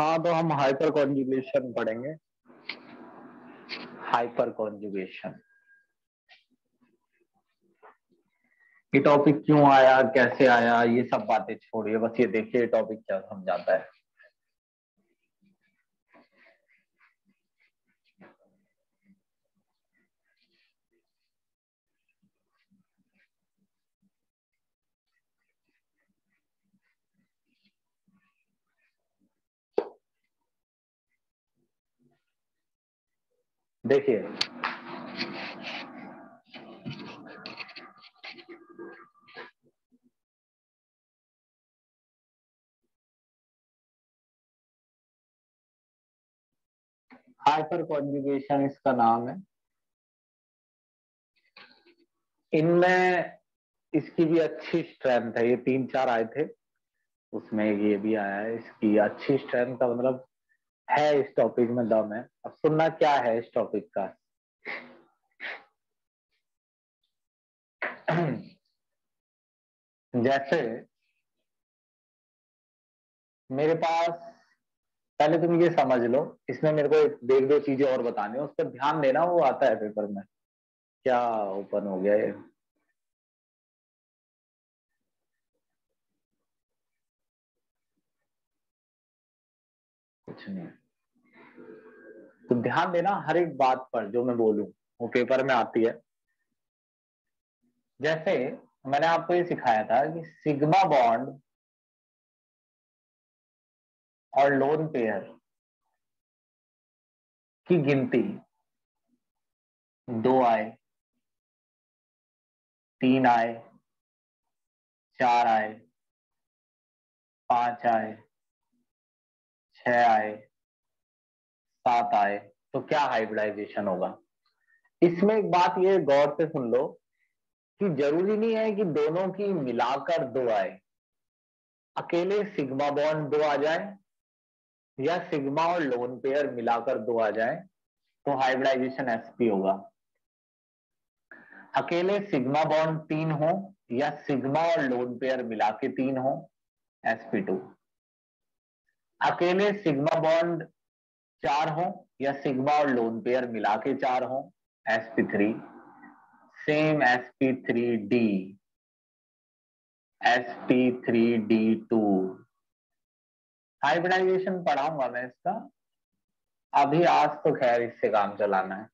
हाँ, तो हम हाइपर कॉन्जुगेशन पढ़ेंगे। हाइपर कॉन्जुगेशन ये टॉपिक क्यों आया, कैसे आया, ये सब बातें छोड़िए, बस ये देखिए टॉपिक क्या समझाता है। देखिए, हाइपर कॉन्जुगेशन इसका नाम है। इनमें इसकी भी अच्छी स्ट्रेंथ है। ये 3-4 आए थे, उसमें ये भी आया है। इसकी अच्छी स्ट्रेंथ का मतलब है, इस टॉपिक में दम है। अब सुनना क्या है इस टॉपिक का। जैसे मेरे पास, पहले तुम ये समझ लो, इसमें मेरे को एक दो चीजें और बतानी है, उस पर ध्यान देना, वो आता है पेपर में। क्या ओपन हो गया ये? कुछ नहीं। तो ध्यान देना हर एक बात पर जो मैं बोलूं, वो पेपर में आती है। जैसे मैंने आपको ये सिखाया था कि सिग्मा बॉन्ड और लोन पेयर की गिनती 2 आए, 3 आए, 4 आए, 5 आए, 6 आए, 7 आए, तो क्या हाइब्रिडाइजेशन होगा? इसमें एक बात ये गौर से सुन लो कि जरूरी नहीं है कि दोनों की मिलाकर 2 आए। अकेले सिग्मा बॉन्ड 2 आ जाए या सिग्मा और लोन पेयर मिलाकर 2 आ जाए तो हाइब्रिडाइजेशन एसपी होगा। अकेले सिग्मा बॉन्ड 3 हो या सिग्मा और लोन पेयर मिला के 3 हो, sp2। अकेले सिग्मा बॉन्ड 4 हो या सिग्मा और लोन पेयर मिला के 4 हो, sp3। Same sp3d, sp3d2। Hybridisation पढ़ाऊंगा मैं इसका। अभी आज तो खैर इससे काम चलाना है,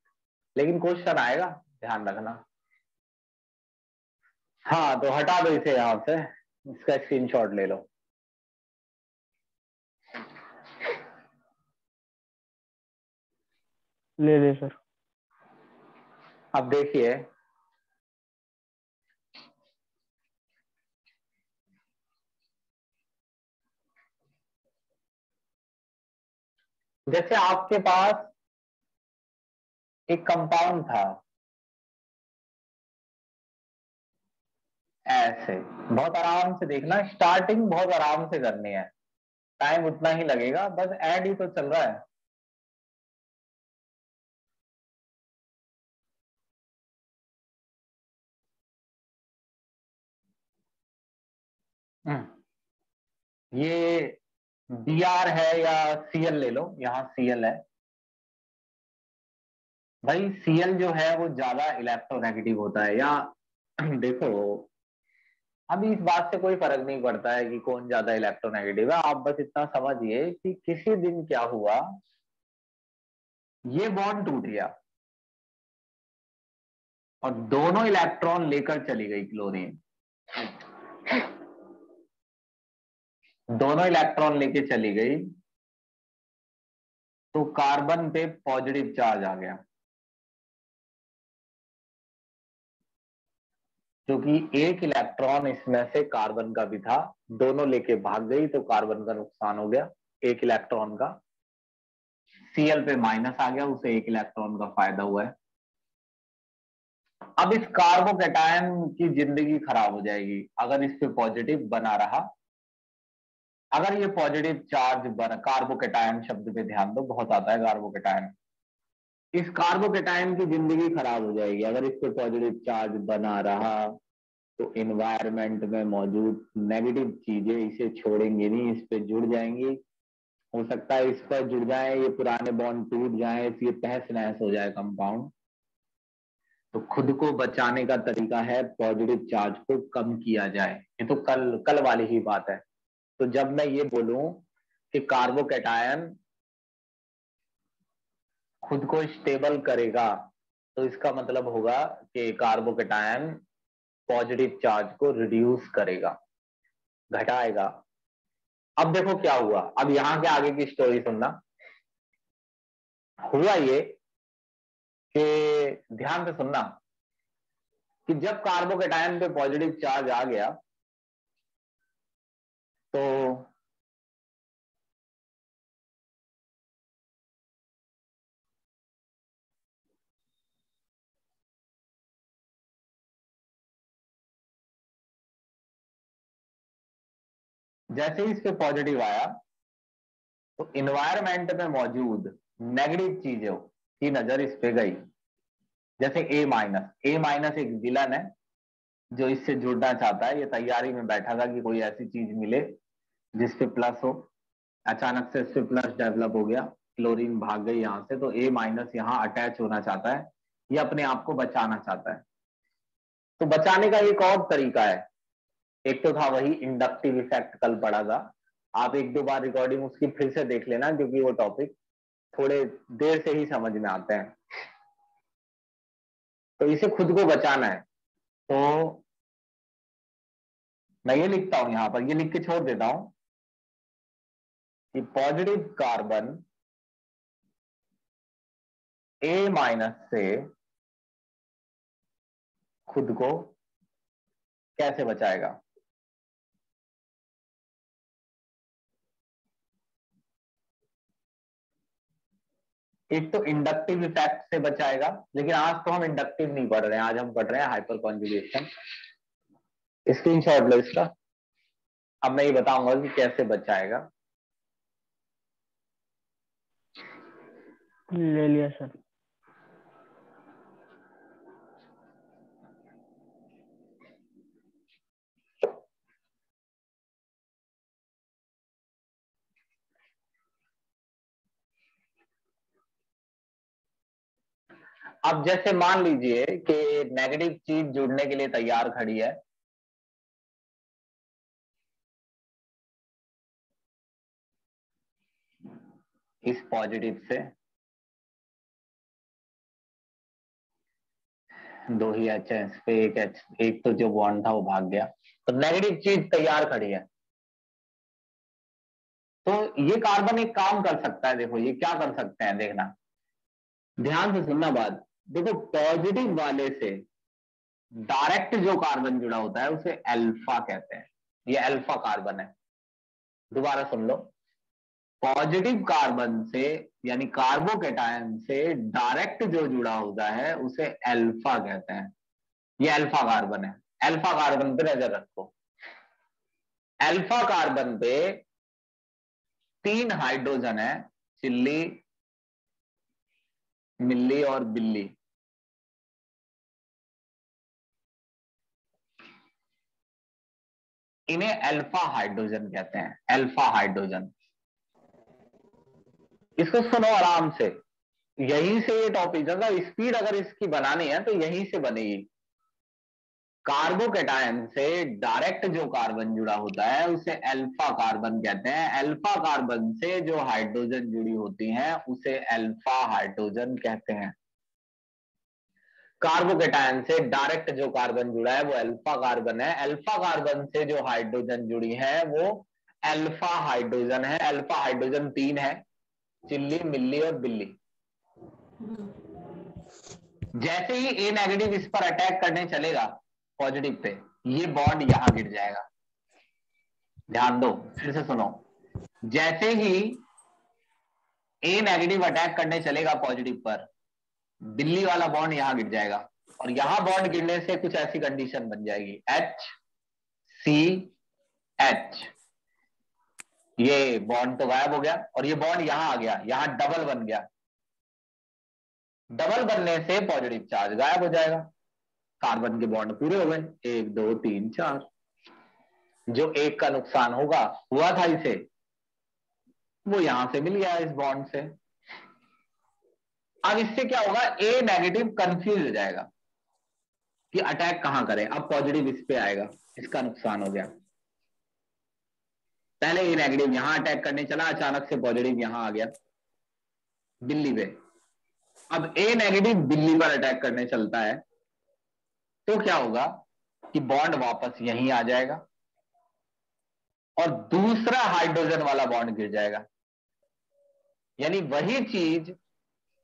लेकिन क्वेश्चन आएगा, ध्यान रखना। हाँ, तो हटा दो इसे यहां से, इसका स्क्रीनशॉट ले लो। ले ले सर। अब देखिए, जैसे आपके पास एक कंपाउंड था, ऐसे बहुत आराम से देखना, स्टार्टिंग बहुत आराम से करनी है, टाइम उतना ही लगेगा, बस ऐड ही तो चल रहा है। ये Br है या Cl ले लो, यहाँ Cl है। भाई Cl जो है वो ज्यादा इलेक्ट्रोनेगेटिव होता है, या देखो, अभी इस बात से कोई फर्क नहीं पड़ता है कि कौन ज्यादा इलेक्ट्रोनेगेटिव है। आप बस इतना समझिए कि किसी दिन क्या हुआ, ये बॉन्ड टूट गया और दोनों इलेक्ट्रॉन लेकर चली गई क्लोरीन। दोनों इलेक्ट्रॉन लेके चली गई तो कार्बन पे पॉजिटिव चार्ज आ गया, क्योंकि एक इलेक्ट्रॉन इसमें से कार्बन का भी था, दोनों लेके भाग गई तो कार्बन का नुकसान हो गया एक इलेक्ट्रॉन का। Cl पे माइनस आ गया, उसे एक इलेक्ट्रॉन का फायदा हुआ है। अब इस कार्बोकेटायन की जिंदगी खराब हो जाएगी अगर इस पे पॉजिटिव बना रहा। अगर ये पॉजिटिव चार्ज बना, कार्बोकेटायन शब्द पे ध्यान दो, बहुत आता है कार्बोकेटायन। इस कार्बोकेटायन की जिंदगी खराब हो जाएगी अगर इस पे पॉजिटिव चार्ज बना रहा। तो इन्वायरमेंट में मौजूद नेगेटिव चीजें इसे छोड़ेंगे नहीं, इस पे जुड़ जाएंगी हो सकता है इस पर जुड़ जाए, ये पुराने बॉन्ड टूट जाए, ये तहस नहस हो जाए कंपाउंड। तो खुद को बचाने का तरीका है पॉजिटिव चार्ज को कम किया जाए। ये तो कल कल वाली ही बात है। तो जब मैं ये बोलूं कि कार्बोकैटायन खुद को स्टेबल करेगा, तो इसका मतलब होगा कि कार्बोकैटायन पॉजिटिव चार्ज को रिड्यूस करेगा, घटाएगा। अब देखो क्या हुआ, अब यहां के आगे की स्टोरी सुनना। हुआ ये कि, ध्यान से सुनना, कि जब कार्बोकैटायन पे पॉजिटिव चार्ज आ गया तो जैसे ही इस पे पॉजिटिव आया तो इन्वायरमेंट में मौजूद नेगेटिव चीजों की नजर इस पे गई। जैसे ए माइनस एक विलन है जो इससे जुड़ना चाहता है, ये तैयारी में बैठा था कि कोई ऐसी चीज मिले जिसपे प्लस हो। अचानक से इस पे प्लस डेवलप हो गया, क्लोरीन भाग गई यहाँ से, तो ए माइनस यहाँ अटैच होना चाहता है, ये अपने आप को बचाना चाहता है। तो बचाने का एक और तरीका है। एक तो था वही इंडक्टिव इफेक्ट, कल पढ़ा था। आप एक दो बार रिकॉर्डिंग उसकी फिर से देख लेना, क्योंकि वो टॉपिक थोड़े देर से ही समझ में आते हैं। तो इसे खुद को बचाना है, तो मैं ये लिखता हूं, यहां पर ये लिख के छोड़ देता हूं कि पॉजिटिव कार्बन ए माइनस से खुद को कैसे बचाएगा। एक तो इंडक्टिव इफेक्ट से बचाएगा, लेकिन आज तो हम इंडक्टिव नहीं पढ़ रहे हैं, आज हम पढ़ रहे हैं हाइपर कॉन्जुगेशन। स्क्रीनशॉट लो इसका। अब मैं ये बताऊंगा कि कैसे बचाएगा। ले लिया सर। अब जैसे मान लीजिए कि नेगेटिव चीज जुड़ने के लिए तैयार खड़ी है, इस पॉजिटिव से दो ही एच है, इस पे एक एच, एक तो जो बॉन्ड था वो भाग गया, तो नेगेटिव चीज तैयार खड़ी है। तो ये कार्बन एक काम कर सकता है, देखो ये क्या कर सकते हैं, देखना ध्यान से सुनना बात। देखो पॉजिटिव वाले से डायरेक्ट जो कार्बन जुड़ा होता है उसे अल्फा कहते हैं, ये अल्फा कार्बन है। दोबारा सुन लो, पॉजिटिव कार्बन से यानी कार्बोकैटायन से डायरेक्ट जो जुड़ा होता है उसे अल्फा कहते हैं, ये अल्फा कार्बन है। अल्फा कार्बन पे नजर रखो। अल्फा कार्बन पे 3 हाइड्रोजन है, चिल्ली, मिल्ली और बिल्ली। इन्हें अल्फा हाइड्रोजन कहते हैं, अल्फा हाइड्रोजन। इसको सुनो आराम से, यहीं से ये टॉपिक, अगर स्पीड अगर इसकी बनानी है तो यहीं से बनेगी। कार्बोकैटायन से डायरेक्ट जो कार्बन जुड़ा होता है उसे अल्फा कार्बन कहते हैं। अल्फा कार्बन से जो हाइड्रोजन जुड़ी होती हैं उसे अल्फा हाइड्रोजन कहते हैं। कार्बोकैटायन से डायरेक्ट जो कार्बन जुड़ा है वो अल्फा कार्बन है। अल्फा कार्बन से जो हाइड्रोजन जुड़ी है वो अल्फा हाइड्रोजन है। अल्फा हाइड्रोजन 3 है, चिल्ली, मिल्ली और बिल्ली। जैसे ही ए नेगेटिव इस पर अटैक करने चलेगा पॉजिटिव पे, ये बॉन्ड यहां गिर जाएगा। ध्यान दो, फिर से सुनो, जैसे ही ए नेगेटिव अटैक करने चलेगा पॉजिटिव पर, बिल्ली वाला बॉन्ड यहां गिर जाएगा, और यहां बॉन्ड गिरने से कुछ ऐसी कंडीशन बन जाएगी, एच सी एच। ये बॉन्ड तो गायब हो गया और ये बॉन्ड यहां आ गया, यहां डबल बन गया। डबल बनने से पॉजिटिव चार्ज गायब हो जाएगा, कार्बन के बॉन्ड पूरे हो गए, 1 2 3 4। जो एक का नुकसान होगा, हुआ था इसे, वो यहां से मिल गया इस बॉन्ड से। अब इससे क्या होगा, ए नेगेटिव कंफ्यूज हो जाएगा कि अटैक कहां करें। अब पॉजिटिव इस पे आएगा, इसका नुकसान हो गया। पहले ए नेगेटिव यहां अटैक करने चला, अचानक से पॉजिटिव यहां आ गया बिल्ली पे। अब ए नेगेटिव बिल्ली पर अटैक करने चलता है तो क्या होगा कि बॉन्ड वापस यहीं आ जाएगा और दूसरा हाइड्रोजन वाला बॉन्ड गिर जाएगा। यानी वही चीज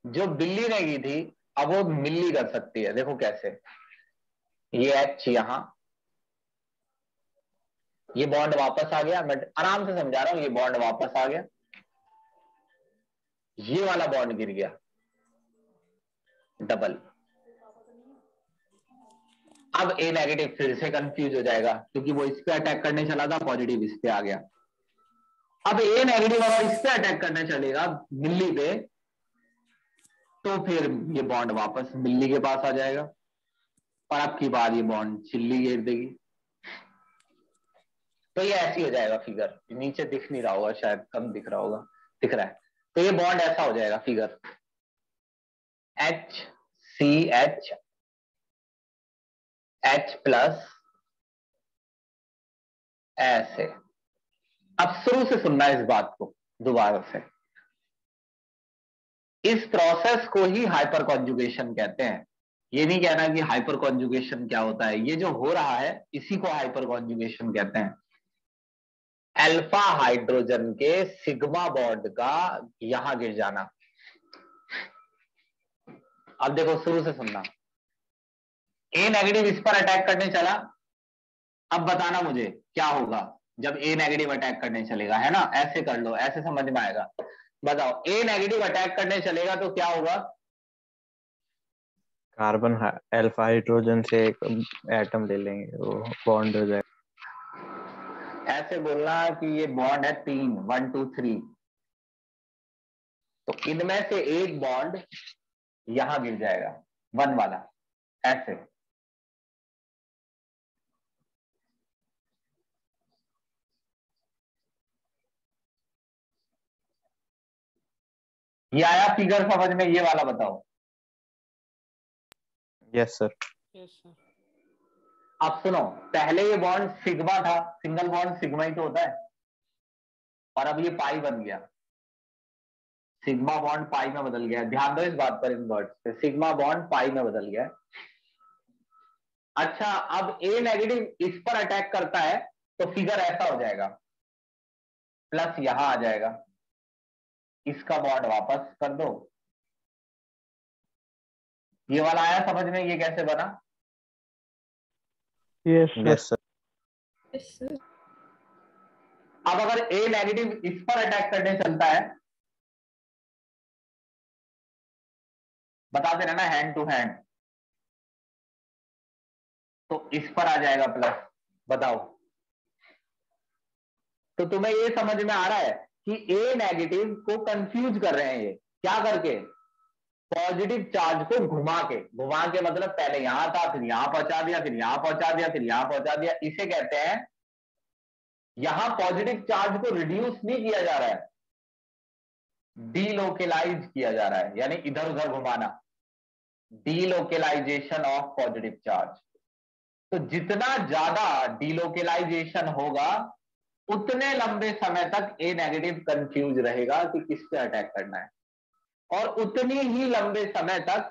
जो बिल्ली ने की थी अब वो मिल्ली कर सकती है। देखो कैसे, ये एच यहां, ये बॉन्ड वापस आ गया। मैं आराम से समझा रहा हूं, ये बॉन्ड वापस आ गया, ये वाला बॉन्ड गिर गया डबल। अब ए नेगेटिव फिर से कंफ्यूज हो जाएगा क्योंकि वो इस पे अटैक करने चला था, पॉजिटिव इस पे आ गया। अब ए नेगेटिव अगर इस पे अटैक करने चलेगा मिल्ली पे, तो फिर ये बॉन्ड वापस मिल्ली के पास आ जाएगा और अब की बार ये बॉन्ड चिल्ली घेर देगी। तो ये ऐसी हो जाएगा फिगर। नीचे दिख नहीं रहा होगा, शायद कम दिख रहा होगा, दिख रहा है। तो ये बॉन्ड ऐसा हो जाएगा फिगर, HCH H प्लस ऐसे। अब शुरू से सुनना इस बात को दोबारा से। इस प्रोसेस को ही हाइपर कॉन्जुगेशन कहते हैं। ये नहीं कहना कि हाइपर कॉन्जुगेशन क्या होता है, ये जो हो रहा है इसी को हाइपर कॉन्जुगेशन कहते हैं। अल्फा हाइड्रोजन के सिग्मा बॉन्ड का यहां गिर जाना। अब देखो शुरू से सुनना, ए नेगेटिव इस पर अटैक करने चला। अब बताना मुझे क्या होगा जब ए नेगेटिव अटैक करने चलेगा, है ना। ऐसे कर लो, ऐसे समझ में आएगा। बताओ, ए नेगेटिव अटैक करने चलेगा तो क्या होगा। कार्बन अल्फा हाइड्रोजन से एक एटम ले लेंगे, वो बॉन्ड हो जाएगा। ऐसे बोलना कि ये बॉन्ड है 3, 1 2 3, तो इनमें से एक बॉन्ड यहां गिर जाएगा 1 वाला, ऐसे। ये आया फिगर समझ में, ये वाला बताओ। Yes sir. अब सुनो, पहले ये बॉन्ड सिग्मा था, सिंगल बॉन्ड सिग्मा ही तो होता है, और अब ये पाई बन गया, सिग्मा बॉन्ड पाई में बदल गया। ध्यान दो इस बात पर, इन वर्ड्स पे, सिग्मा बॉन्ड पाई में बदल गया। अच्छा, अब ए नेगेटिव इस पर अटैक करता है तो फिगर ऐसा हो जाएगा, प्लस यहां आ जाएगा, इसका बॉन्ड वापस कर दो। ये वाला आया समझ में, ये कैसे बना। Yes sir. अब अगर ए नेगेटिव इस पर अटैक करने चलता है, बताते रहना हैंड टू हैंड, तो इस पर आ जाएगा प्लस। बताओ, तो तुम्हें ये समझ में आ रहा है कि ए नेगेटिव को कंफ्यूज कर रहे हैं ये, क्या करके, पॉजिटिव चार्ज को घुमा के मतलब पहले यहां था, फिर यहां पहुंचा दिया, फिर यहां पहुंचा दिया, फिर यहां पहुंचा दिया। इसे कहते हैं, यहां पॉजिटिव चार्ज को रिड्यूस नहीं किया जा रहा है, डीलोकेलाइज किया जा रहा है, यानी इधर उधर घुमाना, डीलोकेलाइजेशन ऑफ पॉजिटिव चार्ज। तो जितना ज्यादा डीलोकेलाइजेशन होगा उतने लंबे समय तक ए नेगेटिव कंफ्यूज रहेगा कि किस पे अटैक करना है, और उतनी ही लंबे समय तक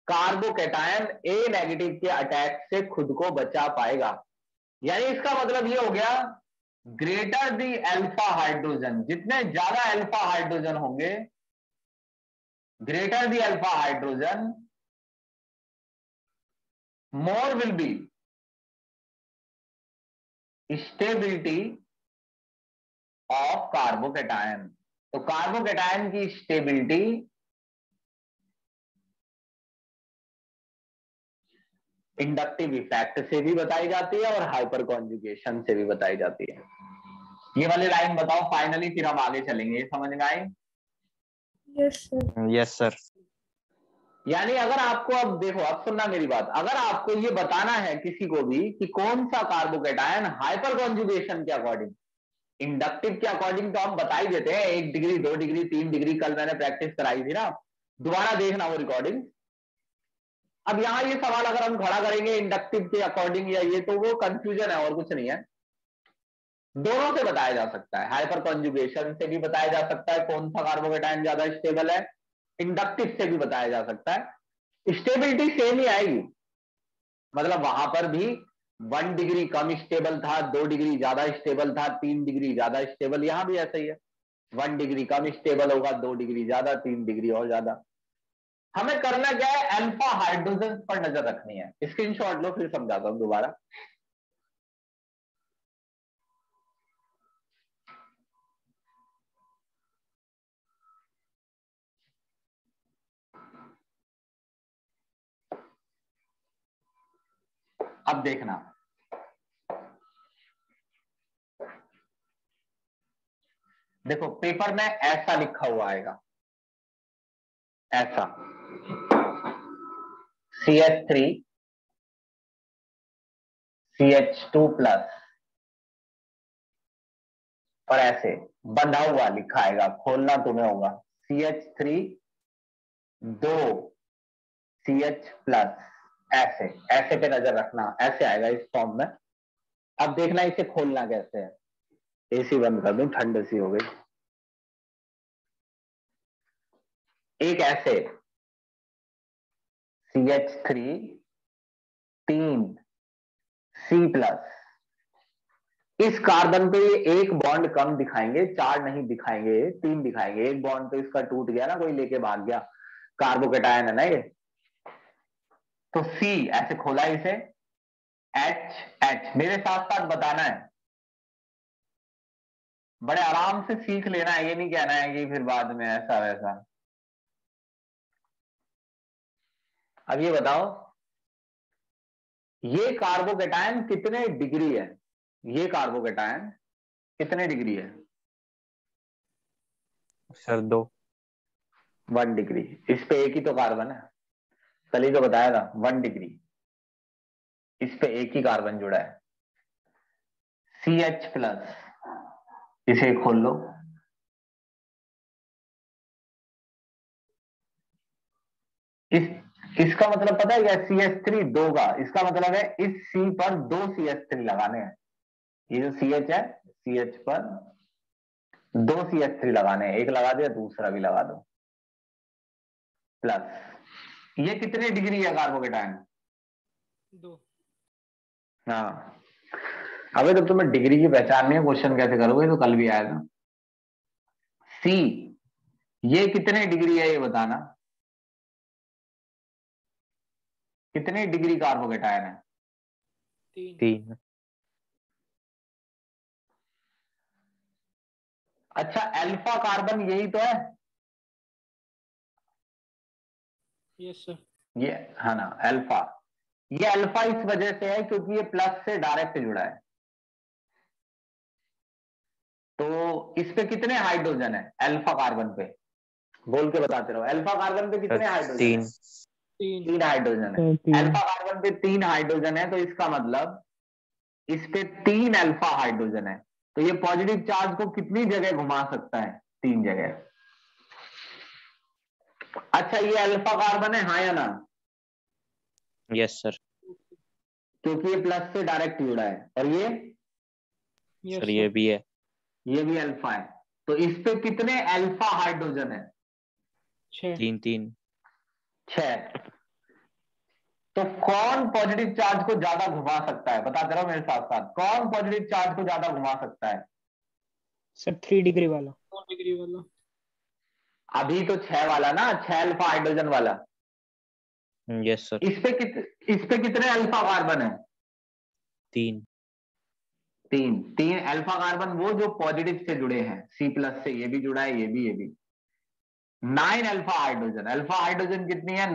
कार्बोकैटायन ए नेगेटिव के अटैक से खुद को बचा पाएगा। यानी इसका मतलब ये हो गया, ग्रेटर दी अल्फा हाइड्रोजन, जितने ज्यादा अल्फा हाइड्रोजन होंगे, greater the alpha hydrogen, more will be stability of carbocation. तो कार्बोकैटायन की स्टेबिलिटी इंडक्टिव इफेक्ट से भी बताई जाती है और हाइपर कॉन्जुगेशन से भी बताई जाती है। ये वाली लाइन बताओ फाइनली, फिर हम आगे चलेंगे। समझ में आई। Yes sir. यानी अगर आपको, अब देखो, अब सुनना मेरी बात, अगर आपको ये बताना है किसी को भी कि कौन सा कार्बोकैटायन हाइपर कॉन्जुगेशन के अकॉर्डिंग इंडक्टिव के अकॉर्डिंग तो हम बता ही देते हैं 1 डिग्री 2 डिग्री 3 डिग्री, कल मैंने प्रैक्टिस कराई थी ना, दोबारा देखना वो रिकॉर्डिंग। अब यहां ये सवाल अगर हम खड़ा करेंगे इंडक्टिव के अकॉर्डिंग या ये, तो वो कंफ्यूजन है और कुछ नहीं है। दोनों से बताया जा सकता है, हाइपर कॉन्जुगेशन से भी बताया जा सकता है कौन सा कार्बोकेटायन ज्यादा स्टेबल है, इंडक्टिव से भी बताया जा सकता है। स्टेबिलिटी सेम ही आएगी, मतलब वहां पर भी 1 डिग्री कम स्टेबल था, 2 डिग्री ज्यादा स्टेबल था, 3 डिग्री ज्यादा स्टेबल, यहां भी ऐसा ही है, 1 डिग्री कम स्टेबल होगा, 2 डिग्री ज्यादा, 3 डिग्री और ज्यादा। हमें करना क्या है, अल्फा हाइड्रोजन पर नजर रखनी है। स्क्रीनशॉट लो, फिर समझाता हूं दोबारा। अब देखना, देखो पेपर में ऐसा लिखा हुआ आएगा, ऐसा CH3 CH2 प्लस, और ऐसे बंधा हुआ लिखा आएगा, खोलना तुम्हें होगा, CH3 2 CH प्लस, ऐसे ऐसे पे नजर रखना, ऐसे आएगा इस फॉर्म में। अब देखना इसे खोलना कैसे है। एसी बंद कर दूं, ठंड सी हो गई। एक ऐसे CH3 3 C प्लस, इस कार्बन पे ये एक बॉन्ड कम दिखाएंगे, 4 नहीं दिखाएंगे, 3 दिखाएंगे। एक बॉन्ड तो इसका टूट गया ना, कोई लेके भाग गया, कार्बोकेटायन है ना ये। तो C ऐसे खोला इसे, H मेरे साथ साथ बताना है, बड़े आराम से सीख लेना है, ये नहीं कहना है कि फिर बाद में ऐसा वैसा। अब ये बताओ, ये कार्बोकेटायन कितने डिग्री है, ये कार्बोकेटायन कितने डिग्री है? सर 2। 1 डिग्री। इस पे एक ही तो कार्बन है, कल ही तो बताया था, 1 डिग्री, इस पे एक ही कार्बन जुड़ा है, CH प्लस। इसे खोल लो, इस इसका मतलब पता है क्या, CH3 2 का, इसका मतलब है इस C पर 2 CH3 लगाने हैं। ये जो CH है, CH पर 2 CH3 लगाने हैं, एक लगा दिया, दूसरा भी लगा दो, प्लस। ये कितने डिग्री है कार्बोकेटायन? 2। हाँ, अबे तो तुम्हें डिग्री की पहचान नहीं है, क्वेश्चन कैसे करोगे, तो कल भी आया था। C ये कितने डिग्री है ये बताना, कितने डिग्री कार्बोकेटायन है? 3। अच्छा, अल्फा कार्बन यही तो है? Yes sir. ये है ना अल्फा। ये अल्फा इस वजह से है क्योंकि ये प्लस से डायरेक्ट जुड़ा है। तो इस पे कितने हाइड्रोजन है अल्फा कार्बन पे? बोल के बताते रहो, अल्फा कार्बन पे कितने हाइड्रोजन है? 3। 3 हाइड्रोजन है। अल्फा कार्बन पे 3 हाइड्रोजन है, तो इसका मतलब इस पे 3 अल्फा हाइड्रोजन है। तो ये पॉजिटिव चार्ज को कितनी जगह घुमा सकता है? 3 जगह। अच्छा, ये अल्फा कार्बन है, हाँ या ना? Yes sir. क्योंकि ये प्लस से डायरेक्ट जुड़ा है। और ये यस सर ये भी है। ये भी अल्फा है। तो इस पे कितने अल्फा हाइड्रोजन है? 6। 3। 6। तो कौन पॉजिटिव चार्ज को ज्यादा घुमा सकता है? बताते रहो मेरे साथ साथ, कौन पॉजिटिव चार्ज को ज्यादा घुमा सकता है? सर 3 डिग्री वाला। 4 डिग्री वाला। अभी तो 6 वाला ना, 6 अल्फा हाइड्रोजन वाला। Yes sir. इस पे कितने अल्फा कार्बन है? 3। 3 अल्फा कार्बन, वो जो पॉजिटिव से जुड़े हैं, C प्लस से, ये भी जुड़ा है, ये भी। 9 अल्फा हाइड्रोजन। अल्फा हाइड्रोजन कितनी है?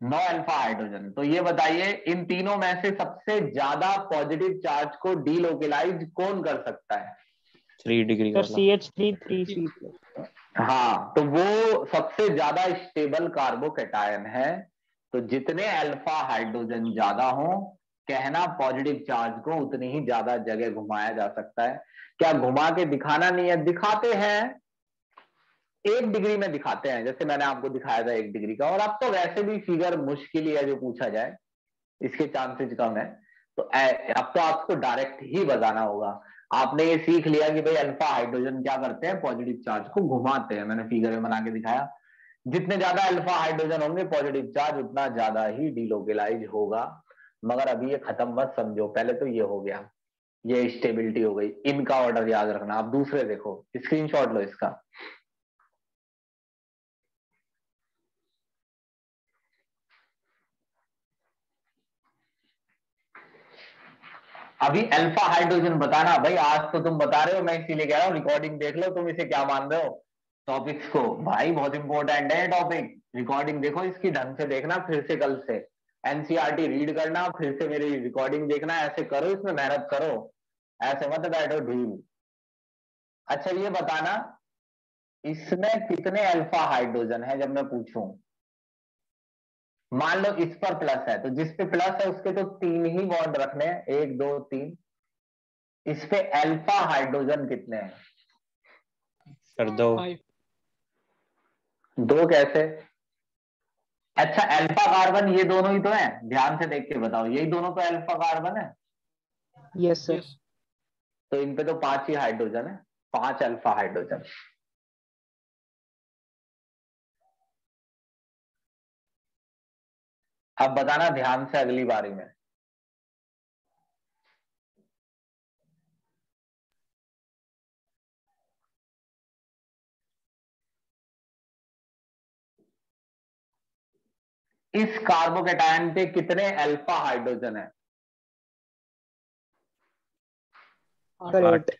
9 अल्फा हाइड्रोजन। तो ये बताइए, इन तीनों में से सबसे ज्यादा पॉजिटिव चार्ज को डीलोकेलाइज कौन कर सकता है? 3 डिग्री सर वाला। CH3 3C+। हाँ, तो वो सबसे ज्यादा स्टेबल कार्बोकेटायन है। तो जितने अल्फा हाइड्रोजन ज्यादा हो कहना पॉजिटिव चार्ज को उतनी ही ज्यादा जगह घुमाया जा सकता है। क्या घुमा के दिखाना नहीं है? दिखाते हैं, 1 डिग्री में दिखाते हैं, जैसे मैंने आपको दिखाया था 1 डिग्री का। और अब तो वैसे भी फिगर मुश्किल ही है जो पूछा जाए, इसके चांसेस कम है। तो अब तो आपको डायरेक्ट ही बताना होगा। आपने ये सीख लिया कि भाई अल्फा हाइड्रोजन क्या करते हैं, पॉजिटिव चार्ज को घुमाते हैं, मैंने फिगर में बना के दिखाया। जितने ज्यादा अल्फा हाइड्रोजन होंगे पॉजिटिव चार्ज, उतना ज्यादा ही डिलोकेलाइज होगा। मगर अभी ये खत्म मत समझो, पहले तो ये हो गया, ये स्टेबिलिटी हो गई, इनका ऑर्डर याद रखना। आप दूसरे देखो, स्क्रीनशॉट लो इसका। अभी अल्फा हाइड्रोजन बताना भाई, आज तो तुम बता रहे हो, मैं इसीलिए कह रहा हूँ रिकॉर्डिंग देख लो, तुम इसे क्या मान रहे हो टॉपिक्स को। भाई बहुत इंपॉर्टेंट है टॉपिक, रिकॉर्डिंग देखो इसकी, ढंग से देखना फिर से, कल से एनसीईआरटी रीड करना, फिर से मेरी रिकॉर्डिंग देखना, ऐसे करो, इसमें मेहनत करो, ऐसे मत बैठो ढूल। अच्छा ये बताना, इसमें कितने अल्फा हाइड्रोजन है? जब मैं पूछूं, मान लो इस पर प्लस है, तो जिस पे प्लस है उसके तो 3 ही बॉन्ड रखने हैं, 1 2 3। इस पे अल्फा हाइड्रोजन कितने हैं? सर 2। 2 कैसे? अच्छा अल्फा कार्बन ये दोनों ही तो है, ध्यान से देख के बताओ, यही दोनों तो अल्फा कार्बन है। Yes sir. तो इन पे तो 5 ही हाइड्रोजन है, 5 अल्फा हाइड्रोजन। अब बताना ध्यान से अगली बारी में। इस कार्बोकेटायन पे कितने अल्फा हाइड्रोजन है? 8।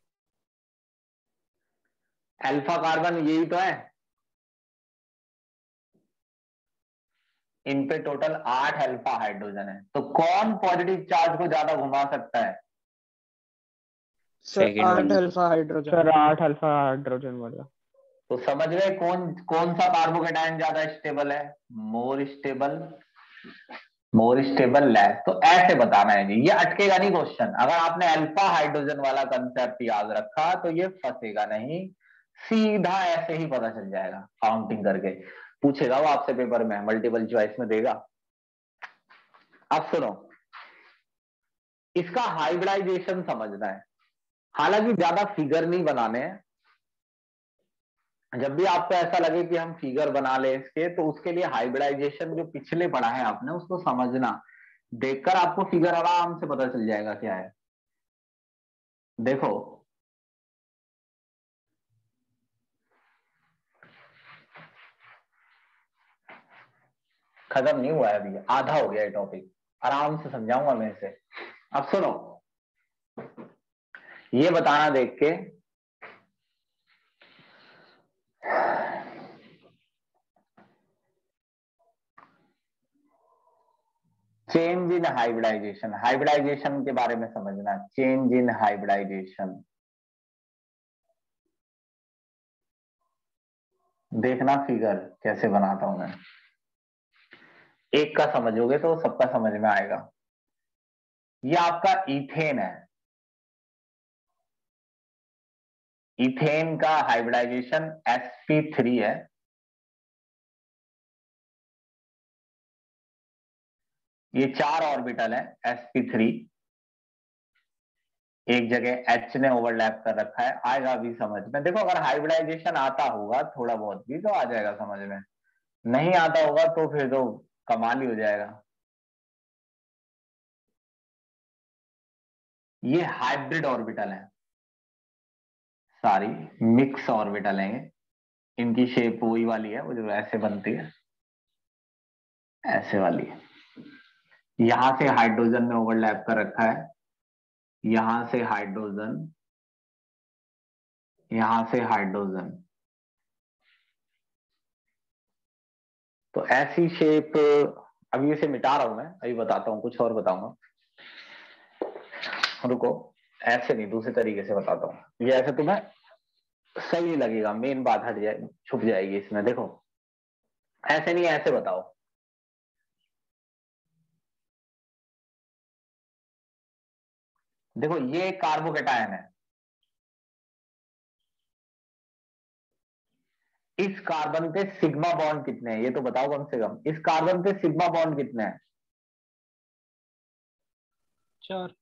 अल्फा कार्बन यही तो है, इन पे टोटल 8 अल्फा हाइड्रोजन है। तो कौन पॉजिटिव चार्ज को ज्यादा घुमा सकता है? सर सेकंड 8 वाला। Alpha hydrogen. Sir 8 alpha hydrogen वाला। तो समझ गए कौन सा कार्बोकेटायन ज्यादा स्टेबल है? More stable, more stable less. तो ऐसे बताना है जी, ये अटकेगा नहीं क्वेश्चन। अगर आपने अल्फा हाइड्रोजन वाला कंसेप्ट याद रखा तो ये फंसेगा नहीं, सीधा ऐसे ही पता चल जाएगा, काउंटिंग करके पूछेगा वो आपसे पेपर में, मल्टीपल चॉइस में देगा। अब सुनो, इसका हाइब्रिडाइजेशन समझना है, हालांकि ज्यादा फिगर नहीं बनाने हैं। जब भी आपको ऐसा लगे कि हम फिगर बना ले इसके, तो उसके लिए हाइब्रिडाइजेशन जो पिछले पढ़ा है आपने उसको समझना, देखकर आपको फिगर आराम से पता चल जाएगा क्या है। देखो खत्म नहीं हुआ है अभी, आधा हो गया है टॉपिक, आराम से समझाऊंगा मैं इसे। अब सुनो, ये बताना देख के, चेंज इन हाइब्रिडाइजेशन, हाइब्रिडाइजेशन के बारे में समझना, चेंज इन हाइब्रिडाइजेशन। देखना फिगर कैसे बनाता हूं मैं, एक का समझोगे तो सबका समझ में आएगा। ये आपका इथेन है, इथेन का हाइब्रिडाइजेशन sp3 है। ये 4 ऑर्बिटल है sp3, एक जगह H ने ओवरलैप कर रखा है, आएगा अभी समझ में। देखो अगर हाइब्रिडाइजेशन आता होगा थोड़ा बहुत भी तो आ जाएगा समझ में, नहीं आता होगा तो फिर तो कमाल ही हो जाएगा। ये हाइब्रिड ऑर्बिटल है, सारी मिक्स ऑर्बिटल है, इनकी शेप वही वाली है, वो जो ऐसे बनती है, ऐसे वाली है। यहां से हाइड्रोजन ने ओवरलैप कर रखा है, यहां से हाइड्रोजन, यहां से हाइड्रोजन। तो ऐसी शेप, अभी इसे मिटा रहा हूं मैं, अभी बताता हूँ, कुछ और बताऊंगा, रुको। ऐसे नहीं, दूसरे तरीके से बताता हूँ, ये ऐसे तुम्हें सही नहीं लगेगा, मेन बात हट जाए, छुप जाएगी इसमें। देखो ऐसे नहीं, ऐसे बताओ, देखो ये एक कार्बोकेटायन है, इस कार्बन पे सिग्मा बॉन्ड कितने हैं ये तो बताओ कम से कम। इस कार्बन पे सिग्मा बॉन्ड कितने हैं? 4।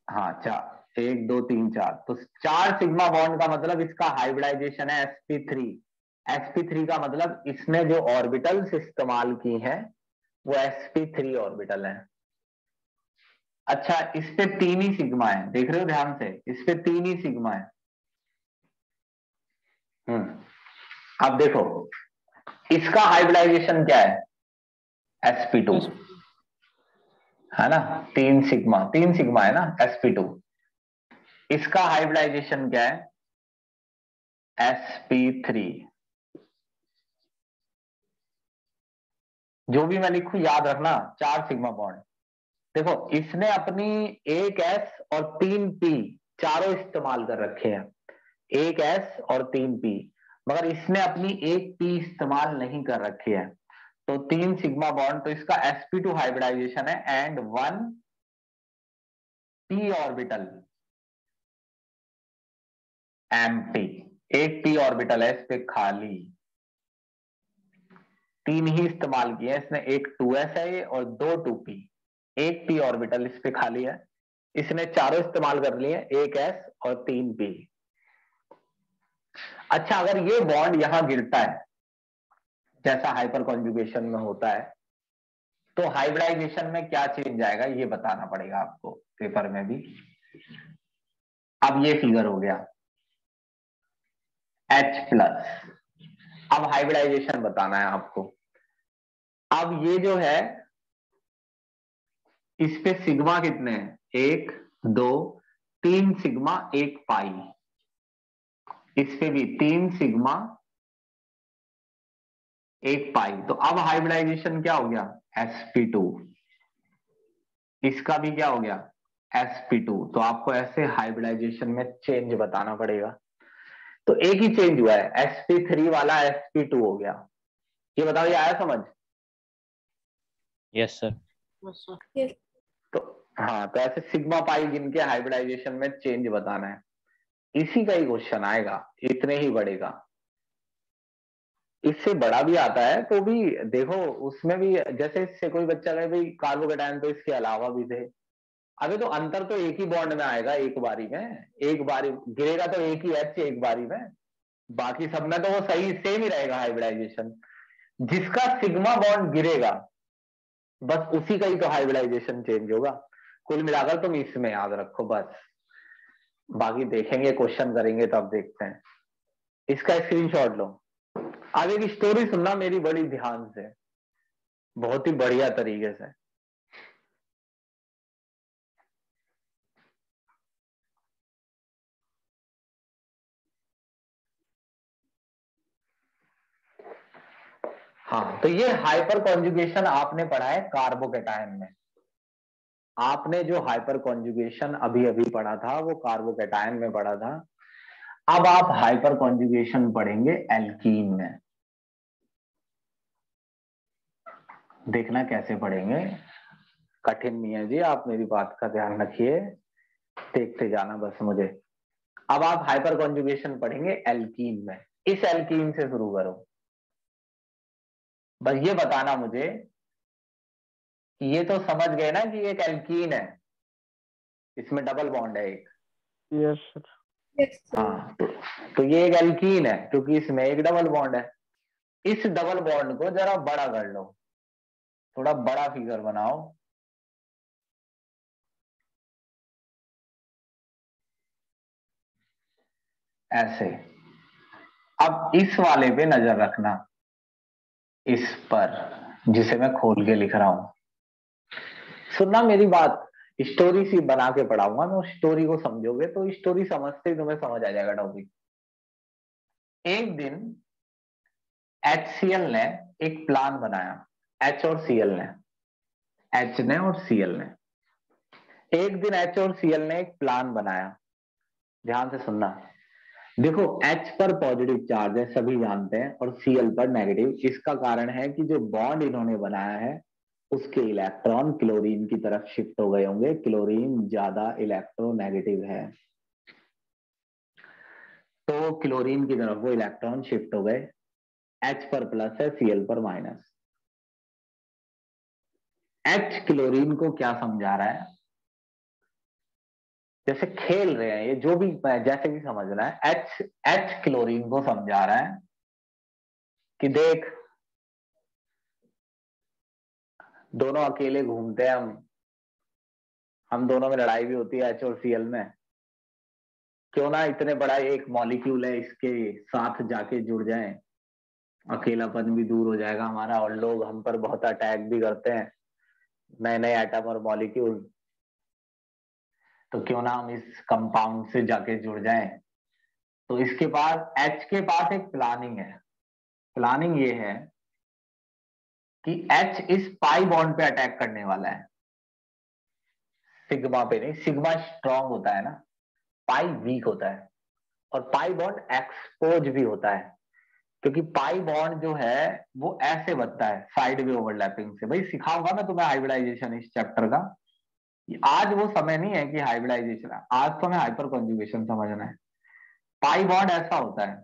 हाँ 4, 1 2 3 4, तो 4 सिग्मा बॉन्ड का मतलब इसका हाइब्रिडाइजेशन है sp3। sp3 का मतलब इसने जो ऑर्बिटल्स इस्तेमाल की हैं वो sp3 ऑर्बिटल है। अच्छा इस पे 3 ही सिग्मा है, देख रहे हो ध्यान से, इस पे 3 ही सिग्मा है। अब देखो इसका हाइब्रिडाइजेशन क्या है? sp2 है ना, 3 सिग्मा है ना sp2। इसका हाइब्रिडाइजेशन क्या है? sp3। जो भी मैं लिखूं याद रखना, 4 सिग्मा बॉन्ड। देखो इसने अपनी एक एस और 3 पी चारों इस्तेमाल कर रखे हैं, एक एस और 3 पी, मगर इसने अपनी एक पी इस्तेमाल नहीं कर रखी है। तो 3 सिग्मा बॉन्ड, तो इसका sp2 हाइब्रिडाइजेशन है एंड 1 p ऑर्बिटल एम्प्टी। एक p ऑर्बिटल है इस पे खाली, 3 ही इस्तेमाल किए इसने, एक 2s है ये और 2 2p, एक p ऑर्बिटल इस पे खाली है, इसने चारों इस्तेमाल कर लिए, एक s और 3 p। अच्छा अगर ये बॉन्ड यहां गिरता है जैसा हाइपर कॉन्जुगेशन में होता है, तो हाइब्रिडाइजेशन में क्या चेंज आएगा ये बताना पड़ेगा आपको पेपर में भी। अब ये फिगर हो गया H+, अब हाइब्रिडाइजेशन बताना है आपको। अब ये जो है इस पे सिग्मा कितने हैं? 1 2 3 सिग्मा 1 पाई, इस पे भी 3 सिग्मा 1 पाई। तो अब हाइब्रिडाइजेशन क्या हो गया? sp2। इसका भी क्या हो गया? sp2। तो आपको ऐसे हाइब्रिडाइजेशन में चेंज बताना पड़ेगा। तो एक ही चेंज हुआ है, sp3 वाला sp2 हो गया। ये बताओ ये आया समझ? Yes sir. तो हाँ, तो ऐसे सिग्मा पाई गिन के हाइब्रिडाइजेशन में चेंज बताना है, इसी का ही क्वेश्चन आएगा, इतने ही बढ़ेगा। इससे बड़ा भी आता है तो भी देखो उसमें भी, जैसे इससे कोई बच्चा कहे भाई कार्बोकेटायन तो इसके अलावा भी थे, अबे तो अंतर तो एक ही बॉन्ड में आएगा, एक बारी में, एक बारी गिरेगा तो एक ही एच एक बारी में, बाकी सब में तो वो सही सेम ही रहेगा हाइब्रिडाइजेशन। जिसका सिग्मा बॉन्ड गिरेगा बस उसी का ही तो हाइब्रिडाइजेशन चेंज होगा। कुल मिलाकर तुम इसमें याद रखो बस, बाकी देखेंगे क्वेश्चन करेंगे तब देखते हैं। इसका स्क्रीनशॉट लो। अब एक स्टोरी सुनना मेरी बड़ी ध्यान से, बहुत ही बढ़िया तरीके से। हाँ तो ये हाइपर कॉन्जुगेशन आपने पढ़ा है कार्बोकेटायन में, आपने जो हाइपर कॉन्जुगेशन अभी अभी पढ़ा था वो कार्बोकेटायन में पढ़ा था। अब आप हाइपर कॉन्जुगेशन पढ़ेंगे एल्कीन में, देखना कैसे पढ़ेंगे, कठिन नहीं है जी, आप मेरी बात का ध्यान रखिए, देखते जाना बस मुझे। अब आप हाइपर कॉन्जुगेशन पढ़ेंगे एल्कीन में, इस एल्कीन से शुरू करो। बस ये बताना मुझे कि ये तो समझ गए ना कि एक एल्कीन है, इसमें डबल बॉन्ड है एक। Yes sir. हाँ तो ये एक एल्कीन है क्योंकि इसमें एक डबल बॉन्ड है। इस डबल बॉन्ड को जरा बड़ा कर लो, थोड़ा बड़ा फिगर बनाओ, ऐसे। अब इस वाले पे नजर रखना, इस पर जिसे मैं खोल के लिख रहा हूं। सुनना मेरी बात, स्टोरी सी बना के पढ़ाऊंगा मैं, उस स्टोरी को समझोगे तो स्टोरी समझते ही तुम्हें समझ आ जाएगा टॉपिक। एक दिन HCl ने एक प्लान बनाया, H और Cl ने, H ने और Cl ने, एक दिन H और Cl ने एक प्लान बनाया। ध्यान से सुनना, देखो H पर पॉजिटिव चार्ज है सभी जानते हैं और Cl पर नेगेटिव। इसका कारण है कि जो बॉन्ड इन्होंने बनाया है उसके इलेक्ट्रॉन क्लोरीन की तरफ शिफ्ट हो गए होंगे। क्लोरीन ज्यादा इलेक्ट्रोनेगेटिव है, तो क्लोरीन की तरफ वो इलेक्ट्रॉन शिफ्ट हो गए। H पर प्लस है, Cl पर माइनस। H क्लोरीन को क्या समझा रहा है? जैसे खेल रहे हैं ये, जो भी जैसे भी समझना है, H क्लोरीन को समझा रहा है कि देख, दोनों अकेले घूमते हैं, हम दोनों में लड़ाई भी होती है H और Cl में, क्यों ना इतने बड़ा एक मॉलिक्यूल है इसके साथ जाके जुड़ जाएं, अकेलापन भी दूर हो जाएगा हमारा, और लोग हम पर बहुत अटैक भी करते हैं, नए नए एटम और मॉलिक्यूल, तो क्यों ना हम इस कंपाउंड से जाके जुड़ जाएं। तो इसके पास, H के पास एक प्लानिंग है। प्लानिंग ये है कि H इस पाई बॉन्ड पे अटैक करने वाला है, सिग्मा पे नहीं। सिग्मा स्ट्रांग होता है ना, पाई वीक होता है, और पाई बॉन्ड एक्सपोज भी होता है, क्योंकि पाई बॉन्ड जो है वो ऐसे बनता है साइड में ओवरलैपिंग से। भाई सिखाऊंगा मैं तुम्हें हाइब्रिडाइजेशन इस चैप्टर का, आज वो समय नहीं है कि हाइब्रिडाइजेशन, आज तो हमें हाइपर कॉन्जुगेशन समझना है। पाई बॉन्ड ऐसा होता है,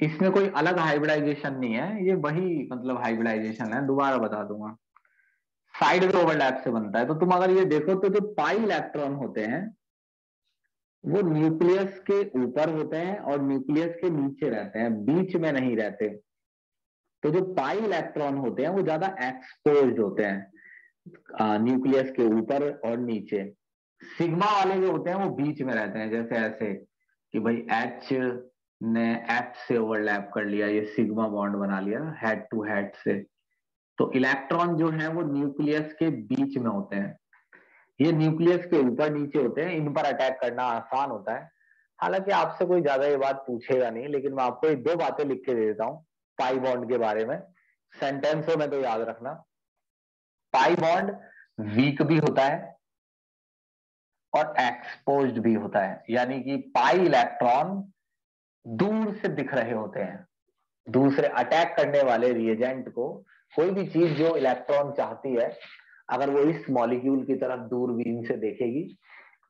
इसमें कोई अलग हाइब्रिडाइजेशन नहीं है, ये वही मतलब हाइब्रिडाइजेशन है, दोबारा बता दूंगा। साइड में ओवरलैप से बनता है। तो तुम अगर ये देखो तो जो पाई इलेक्ट्रॉन होते हैं वो न्यूक्लियस के ऊपर होते हैं और न्यूक्लियस के नीचे रहते हैं, बीच में नहीं रहते। तो जो पाई इलेक्ट्रॉन होते हैं वो ज्यादा एक्सपोज्ड होते हैं, न्यूक्लियस के ऊपर और नीचे। सिग्मा वाले जो होते हैं वो बीच में रहते हैं, जैसे ऐसे कि भाई H ने F से ओवरलैप कर लिया, ये सिग्मा बॉन्ड बना लिया हेड टू हेड से। तो इलेक्ट्रॉन जो है वो न्यूक्लियस के बीच में होते हैं, ये न्यूक्लियस के ऊपर नीचे होते हैं, इन पर अटैक करना आसान होता है। हालांकि आपसे कोई ज्यादा ये बात पूछेगा नहीं, लेकिन मैं आपको दो बातें लिख के दे देता हूँ पाई बॉन्ड के बारे में, सेंटेंसों में तो याद रखना। पाई बॉन्ड वीक भी होता है और एक्सपोज्ड भी होता है, यानी कि पाई इलेक्ट्रॉन दूर से दिख रहे होते हैं। दूसरे अटैक करने वाले रिएजेंट को, कोई भी चीज जो इलेक्ट्रॉन चाहती है, अगर वो इस मॉलिक्यूल की तरफ दूरबीन से देखेगी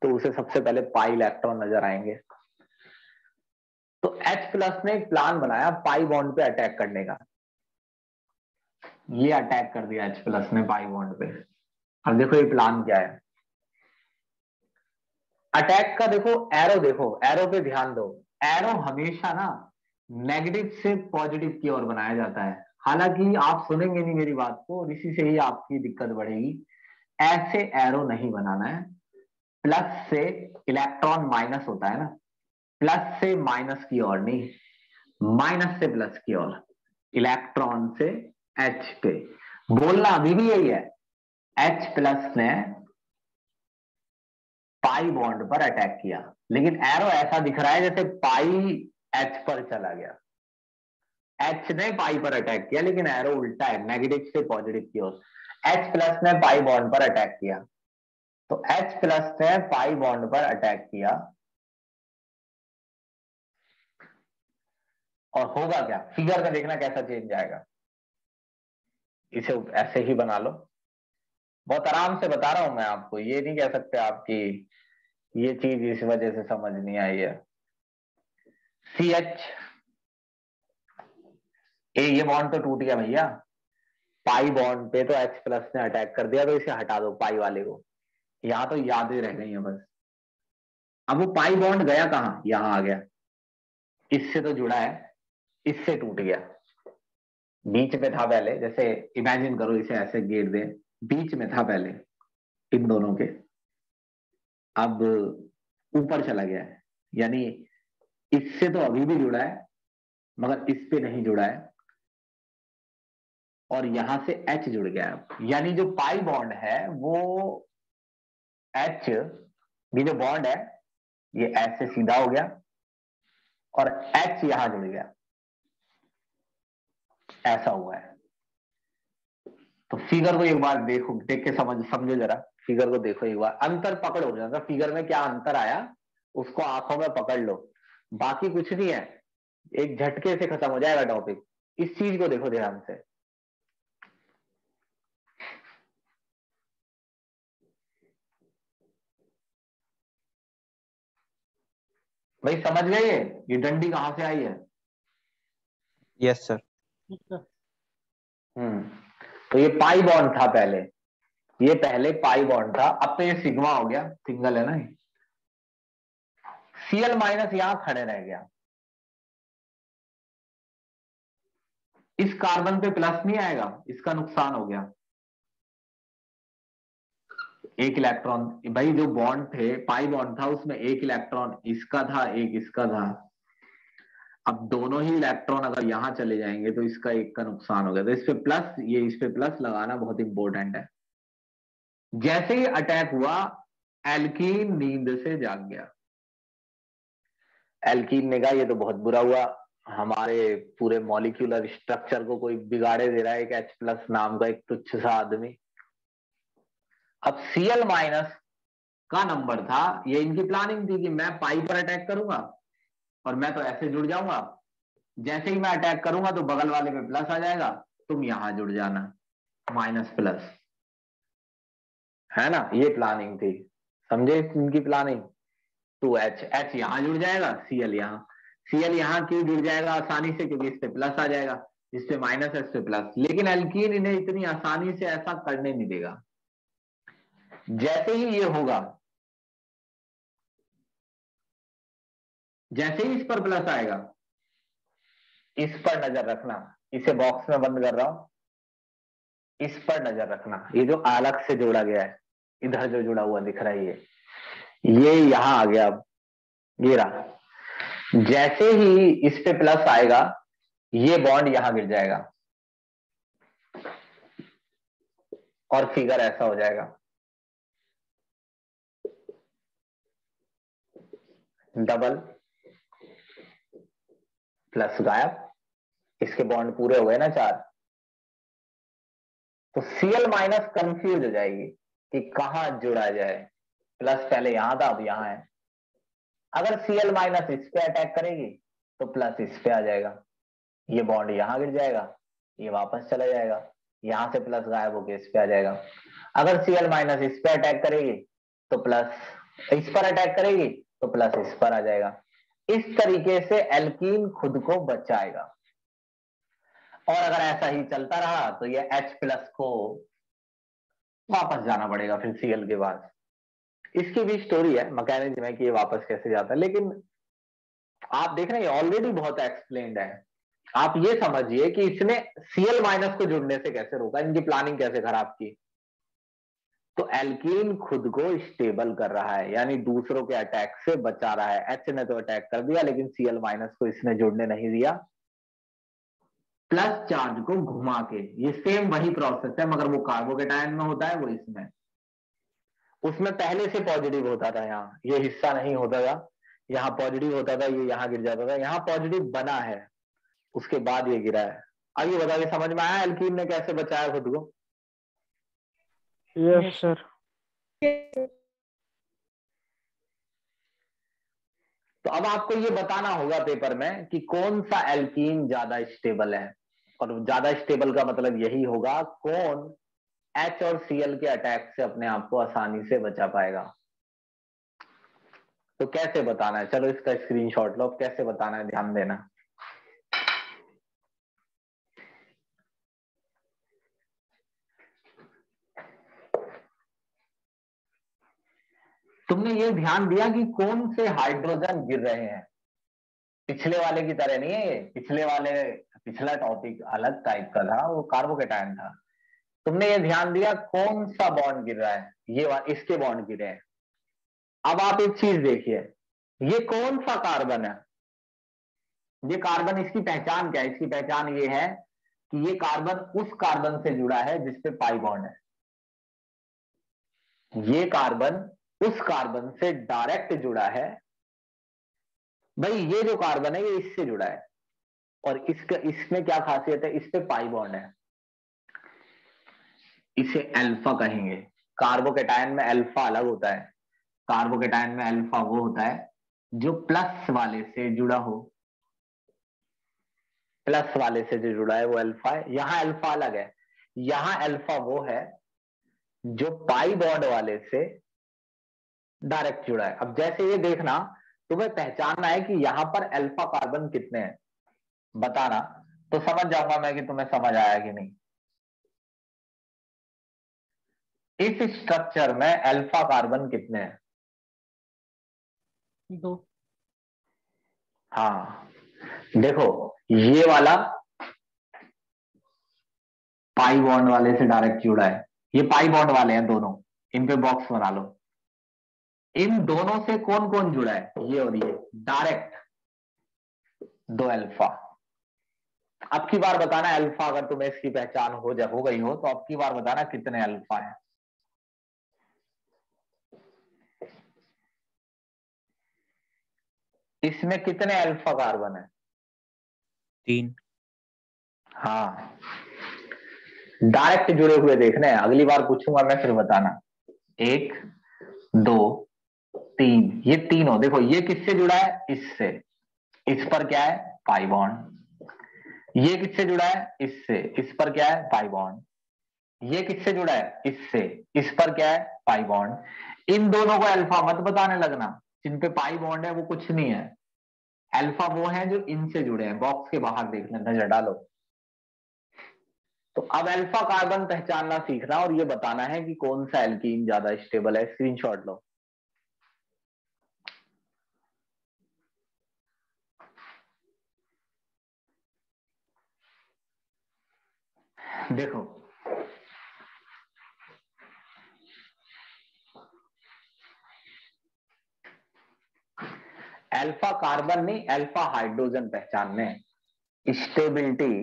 तो उसे सबसे पहले पाई इलेक्ट्रॉन नजर आएंगे। तो H प्लस ने एक प्लान बनाया पाई बॉन्ड पे अटैक करने का, ये अटैक कर दिया H प्लस ने पाई बॉन्ड पे। अब देखो ये प्लान क्या है अटैक का, देखो एरो पे ध्यान दो। एरो हमेशा ना नेगेटिव से पॉजिटिव की ओर बनाया जाता है, हालांकि आप सुनेंगे नहीं मेरी बात को और इसी से ही आपकी दिक्कत बढ़ेगी। ऐसे एरो नहीं बनाना है, प्लस से इलेक्ट्रॉन माइनस होता है ना, प्लस से माइनस की ओर नहीं, माइनस से प्लस की ओर, इलेक्ट्रॉन से H पे। बोलना अभी भी यही है, H प्लस ने पाई बॉन्ड पर अटैक किया, लेकिन एरो ऐसा दिख रहा है जैसे पाई H पर चला गया। H ने पाई पर अटैक किया, लेकिन एरो उल्टा है, नेगेटिव से पॉजिटिव की ओर। H प्लस ने पाई बॉन्ड पर अटैक किया, तो H प्लस ने पाई बॉन्ड पर अटैक किया, और होगा क्या, फिगर में देखना कैसा चेंज आएगा। इसे ऐसे ही बना लो, बहुत आराम से बता रहा हूं मैं आपको, ये नहीं कह सकते आपकी ये चीज इस वजह से समझ नहीं आई है। CH, ये बॉन्ड तो टूट गया भैया, पाई बॉन्ड पे तो H प्लस ने अटैक कर दिया, तो इसे हटा दो पाई वाले को, यहां तो यादें रह गई हैं बस। अब वो पाई बॉन्ड गया कहां, यहां आ गया, इससे तो जुड़ा है, इससे टूट गया, बीच में था पहले, जैसे इमेजिन करो इसे ऐसे घेर दे, बीच में था पहले इन दोनों के, अब ऊपर चला गया है, यानी इससे तो अभी भी जुड़ा है मगर इस पे नहीं जुड़ा है, और यहां से H जुड़ गया है। यानी जो पाई बॉन्ड है वो H, ये जो बॉन्ड है ये ऐसे सीधा हो गया और H यहां जुड़ गया, ऐसा हुआ है। तो फिगर को एक बार देखो, देख के समझो जरा, फिगर को देखो एक बार, अंतर पकड़ो जरा, फिगर में क्या अंतर आया उसको आंखों में पकड़ लो, बाकी कुछ नहीं है, एक झटके से खत्म हो जाएगा टॉपिक। इस चीज को देखो ध्यान से, भाई समझ गए ये डंडी कहां से आई है? Yes sir. तो ये पाई बॉन्ड था पहले, ये पहले पाई बॉन्ड था, अब तो ये सिग्मा हो गया, सिंगल है ना। Cl माइनस यहां खड़े रह गया, इस कार्बन पे प्लस नहीं आएगा, इसका नुकसान हो गया। एक इलेक्ट्रॉन, भाई जो बॉन्ड थे पाई बॉन्ड था उसमें एक इलेक्ट्रॉन इसका था एक इसका था, अब दोनों ही इलेक्ट्रॉन अगर यहां चले जाएंगे तो इसका एक का नुकसान हो गया, तो इस पे प्लस, ये इस पे प्लस लगाना बहुत इंपॉर्टेंट है। जैसे ही अटैक हुआ एल्कीन नींद से जाग गया, एल्कीन ने कहा ये तो बहुत बुरा हुआ, हमारे पूरे मॉलिक्यूलर स्ट्रक्चर को कोई बिगाड़े दे रहा है एक H+ नाम का एक तुच्छ सा आदमी। अब Cl माइनस का नंबर था, ये इनकी प्लानिंग थी कि मैं पाई पर अटैक करूंगा और मैं तो ऐसे जुड़ जाऊंगा, जैसे ही मैं अटैक करूंगा तो बगल वाले पे प्लस आ जाएगा, तुम यहां जुड़ जाना माइनस प्लस, है ना, ये प्लानिंग थी, समझे इनकी प्लानिंग। तो H यहां जुड़ जाएगा, Cl यहां, Cl यहां क्यों जुड़ जाएगा आसानी से, क्योंकि इस पे प्लस आ जाएगा, इस पे माइनस इस पे प्लस, लेकिन एल्कीन इन्हें इतनी आसानी से ऐसा करने नहीं देगा। जैसे ही ये होगा, जैसे ही इस पर प्लस आएगा, इस पर नजर रखना, इसे बॉक्स में बंद कर रहा हूं, इस पर नजर रखना, ये जो अलग से जोड़ा गया है, इधर जो जुड़ा हुआ दिख रहा है ये यहां आ गया, अब ये रहा, जैसे ही इस पे प्लस आएगा ये बॉन्ड यहां गिर जाएगा और फिगर ऐसा हो जाएगा, डबल प्लस गायब, इसके बॉन्ड पूरे हो गए ना 4। तो Cl माइनस कंफ्यूज हो जाएगी कि कहां जुड़ा जाए, प्लस पहले यहां था अब यहां है, अगर Cl माइनस इस पे अटैक करेगी तो प्लस इस पे आ जाएगा, ये बॉन्ड यहां गिर जाएगा, ये वापस चला जाएगा, यहां से प्लस गायब होकर इस पे आ जाएगा। अगर Cl माइनस इस पे अटैक करेगी तो प्लस इस पर अटैक करेगी तो प्लस इस पर आ जाएगा। इस तरीके से एल्कीन खुद को बचाएगा, और अगर ऐसा ही चलता रहा तो ये H+ को वापस जाना पड़ेगा फिर Cl के बाद। इसकी भी स्टोरी है, मैकेनिज्म है कि ये वापस कैसे जाता है, लेकिन आप देख रहे हैं ऑलरेडी बहुत एक्सप्लेन्ड है। आप ये समझिए कि इसने Cl माइनस को जुड़ने से कैसे रोका, इनकी प्लानिंग कैसे खराब की। तो एल्कीन खुद को स्टेबल कर रहा है, यानी दूसरों के अटैक से बचा रहा है। H ने तो अटैक कर दिया लेकिन Cl माइनस को इसने जुड़ने नहीं दिया, प्लस चार्ज को घुमा के। ये सेम वही प्रोसेस है मगर वो कार्बोकेटायन में होता है, वो इसमें, उसमें पहले से पॉजिटिव होता था, यहाँ ये हिस्सा नहीं होता था, यहाँ पॉजिटिव होता था, ये यहाँ गिर जाता था, यहाँ पॉजिटिव बना है उसके बाद ये गिरा है। अब ये बताइए समझ में आया एल्कीन ने कैसे बचाया खुद को? Yes sir. तो अब आपको ये बताना होगा पेपर में कि कौन सा एल्कीन ज्यादा स्टेबल है, और ज्यादा स्टेबल का मतलब यही होगा कौन H और Cl के अटैक से अपने आप को आसानी से बचा पाएगा। तो कैसे बताना है, चलो इसका स्क्रीनशॉट लो, अब कैसे बताना है ध्यान देना। तुमने ये ध्यान दिया कि कौन से हाइड्रोजन गिर रहे हैं, पिछले वाले की तरह नहीं है ये, पिछला टॉपिक अलग टाइप का था, वो कार्बोकेटायन था। तुमने ये ध्यान दिया कौन सा बॉन्ड गिर रहा है, इसके बॉन्ड गिरे हैं। अब आप एक चीज देखिए, ये कौन सा कार्बन है, ये कार्बन, इसकी पहचान क्या है? इसकी पहचान ये है कि ये कार्बन उस कार्बन से जुड़ा है जिसपे पाई बॉन्ड है, ये कार्बन उस कार्बन से डायरेक्ट जुड़ा है। भाई ये जो कार्बन है ये इससे जुड़ा है, और इसमें क्या खासियत है, इस पे पाई बॉन्ड है, इसे अल्फा कहेंगे। कार्बोकेटायन में अल्फा अलग होता है, कार्बोकेटायन में अल्फा वो होता है जो प्लस वाले से जुड़ा हो, प्लस वाले से जो जुड़ा है वो अल्फा है। यहाँ अल्फा अलग है, यहाँ अल्फा वो है जो पाई बॉन्ड वाले से डायरेक्ट जुड़ा है। अब जैसे ये देखना, तुम्हें पहचानना है कि यहाँ पर अल्फा कार्बन कितने हैं, बताना, तो समझ जाऊंगा मैं कि तुम्हें समझ आया कि नहीं। इस स्ट्रक्चर में अल्फा कार्बन कितने हैं? 2। हाँ, देखो ये वाला पाई बॉन्ड वाले से डायरेक्ट जुड़ा है, ये पाई बॉन्ड वाले हैं दोनों, इन पे बॉक्स बना लो। इन दोनों से कौन कौन जुड़ा है, ये और ये डायरेक्ट 2 अल्फा। अब की बार बताना अल्फा, अगर तुम्हें इसकी पहचान हो गई हो तो अब की बार बताना कितने अल्फा है। इसमें कितने अल्फा कार्बन है? 3। हाँ, डायरेक्ट जुड़े हुए देखने हैं, अगली बार पूछूंगा मैं फिर बताना। 1 2 3, ये तीनों देखो, ये किससे जुड़ा है? इससे। इस पर क्या है? Pi bond. ये किससे जुड़ा है? इससे। इस पर क्या है? Pi bond. ये किससे जुड़ा है? इससे। इस पर क्या है? Pi bond. इन दोनों को अल्फा मत बताने लगना, जिन पे पाई बॉन्ड है वो कुछ नहीं है। अल्फा वो है जो इनसे जुड़े हैं, बॉक्स के बाहर देखना, नजर डालो। तो अब अल्फा कार्बन पहचानना सीखना और ये बताना है कि कौन सा एल्कीन ज्यादा स्टेबल है। स्क्रीनशॉट लो। देखो अल्फा कार्बन नहीं, अल्फा हाइड्रोजन पहचानने। Stability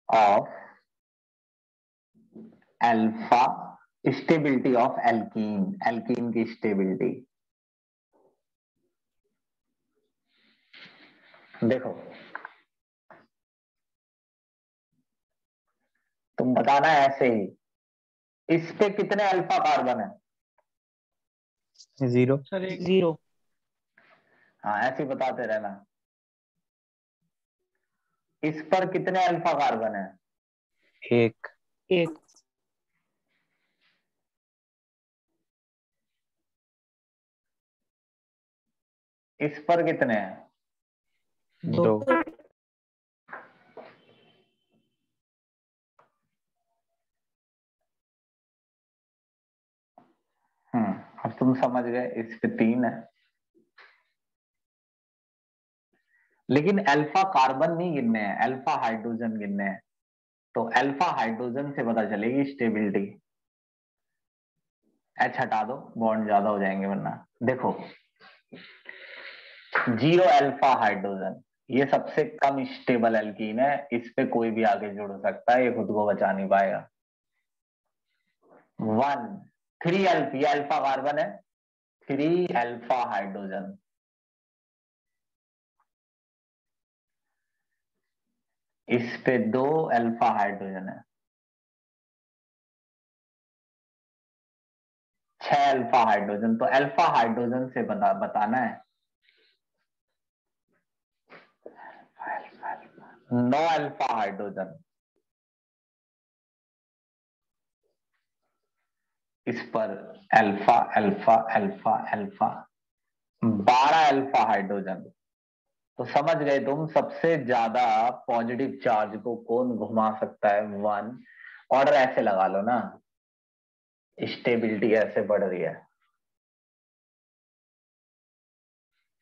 of alpha, stability of alkene, alkene की स्टेबिलिटी। देखो तुम बताना ऐसे ही, इस पे कितने अल्फा कार्बन है? 0। सर 0। हाँ, ऐसे ही बताते रहना। इस पर कितने अल्फा कार्बन है? 1। 1। इस पर कितने हैं? 2। 2। अब तुम समझ गए, इस पे 3 है। लेकिन अल्फा कार्बन नहीं गिनने हैं, अल्फा हाइड्रोजन गिनने हैं। तो अल्फा हाइड्रोजन से पता चलेगी स्टेबिलिटी। एच हटा दो, बॉन्ड ज्यादा हो जाएंगे वरना। देखो 0 अल्फा हाइड्रोजन, ये सबसे कम स्टेबल एल्कीन है, इस पे कोई भी आगे जुड़ सकता है, ये खुद को बचा नहीं पाएगा। 1 3 अल्फा, ये अल्फा कार्बन है, 3 अल्फा हाइड्रोजन। इस पे 2 अल्फा हाइड्रोजन है, 6 अल्फा हाइड्रोजन। तो अल्फा हाइड्रोजन से बताना है 9 अल्फा हाइड्रोजन। इस पर alpha alpha alpha alpha 12 alpha hydrogen. तो समझ गए तुम, सबसे ज्यादा पॉजिटिव चार्ज को कौन घुमा सकता है? 1। ऑर्डर ऐसे लगा लो ना, स्टेबिलिटी ऐसे बढ़ रही है।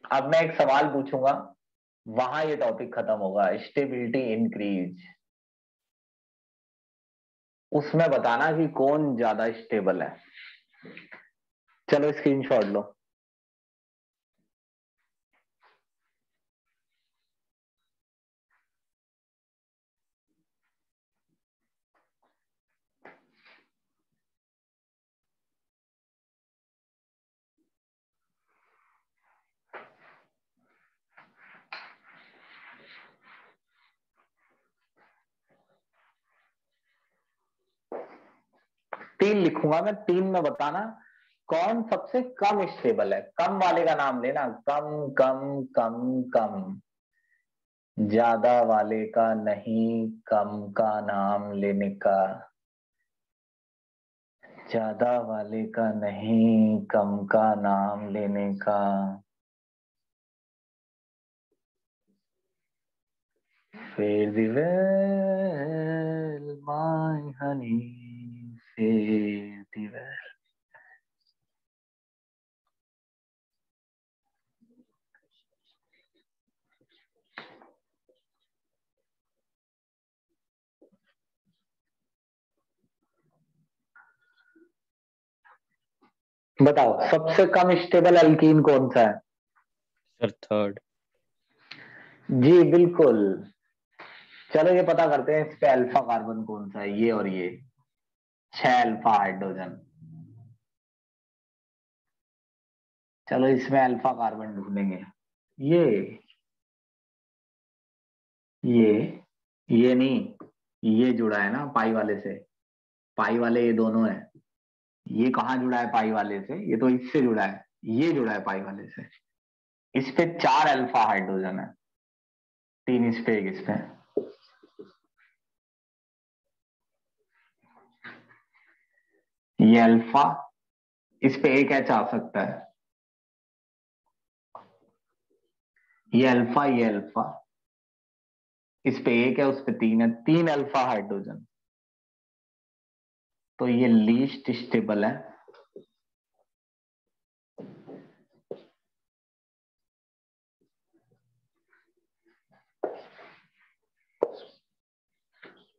अब मैं एक सवाल पूछूंगा, वहां ये टॉपिक खत्म होगा, स्टेबिलिटी इंक्रीज। उसमें बताना कि कौन ज्यादा स्टेबल है। चलो स्क्रीनशॉट लो। तीन लिखूंगा मैं, 3 में बताना कौन सबसे कम स्टेबल है? कम वाले का नाम लेना, कम कम कम कम, ज्यादा वाले का नहीं, कम का नाम लेने का। ज्यादा वाले का नहीं, कम का नाम लेने का। Fare thee well, my honey, fare thee well. बताओ सबसे कम स्टेबल एल्कीन कौन सा है? Sir third. जी बिल्कुल। चलो ये पता करते हैं, इस पे अल्फा कार्बन कौन सा है, ये और ये 6 अल्फा हाइड्रोजन। चलो इसमें अल्फा कार्बन ढूंढेंगे। ये ये ये नहीं, ये जुड़ा है ना पाई वाले से, पाई वाले ये दोनों है। ये कहाँ जुड़ा है पाई वाले से? ये तो इससे जुड़ा है, ये जुड़ा है पाई वाले से। इस पे 4 अल्फा हाइड्रोजन है, 3 इस पे, 1 इस पे। ये अल्फा, इस पे 1 एच आ सकता है। ये अल्फा, ये अल्फा, इस पे 1 है, उस पे 3 है, 3 अल्फा हाइड्रोजन। तो ये लीस्ट स्टेबल है।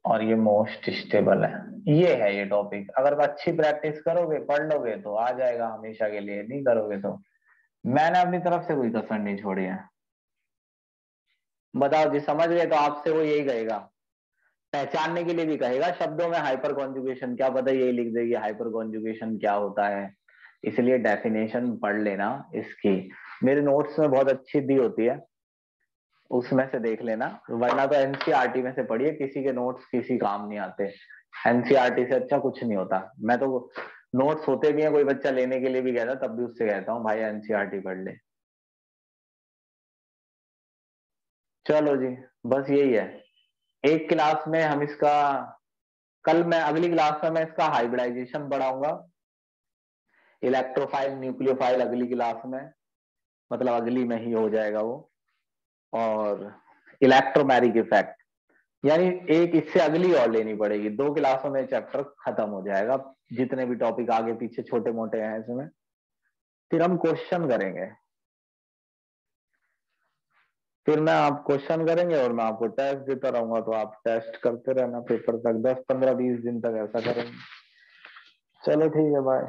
और ये मोस्ट स्टेबल है। ये है ये टॉपिक। अगर अच्छी प्रैक्टिस करोगे, पढ़ लोगे तो आ जाएगा हमेशा के लिए, नहीं करोगे तो मैंने अपनी तरफ से कोई कसर नहीं छोड़ी है। बताओ जी, समझ गए तो आपसे वो यही कहेगा, पहचानने के लिए भी कहेगा शब्दों में हाइपर कॉन्जुगेशन, क्या पता यही लिख देगी हाइपर कॉन्जुगेशन क्या होता है। इसलिए डेफिनेशन पढ़ लेना इसकी, मेरे नोट्स में बहुत अच्छी दी होती है, उसमें से देख लेना, वरना तो एनसीईआरटी में से पढ़िए, किसी के नोट्स किसी काम नहीं आते। एनसीईआरटी से अच्छा कुछ नहीं होता। मैं तो नोट्स होते भी हैं, कोई बच्चा लेने के लिए भी कहता तब भी उससे कहता हूँ भाई एनसीईआरटी पढ़ ले। चलो जी, बस यही है। एक क्लास में हम इसका, कल मैं अगली क्लास में मैं इसका हाइब्रिडाइजेशन पढ़ाऊंगा, इलेक्ट्रोफाइल न्यूक्लियोफाइल अगली क्लास में, मतलब अगली में ही हो जाएगा वो। और इलेक्ट्रोमैरिक इफेक्ट, यानी एक इससे अगली और लेनी पड़ेगी, 2 क्लासों में चैप्टर खत्म हो जाएगा, जितने भी टॉपिक आगे पीछे छोटे मोटे हैं इसमें। फिर हम क्वेश्चन करेंगे, फिर मैं आप क्वेश्चन करेंगे और मैं आपको टेस्ट देता रहूंगा, तो आप टेस्ट करते रहना पेपर तक, 10 15 20 दिन तक ऐसा करेंगे। चलो ठीक है, बाय।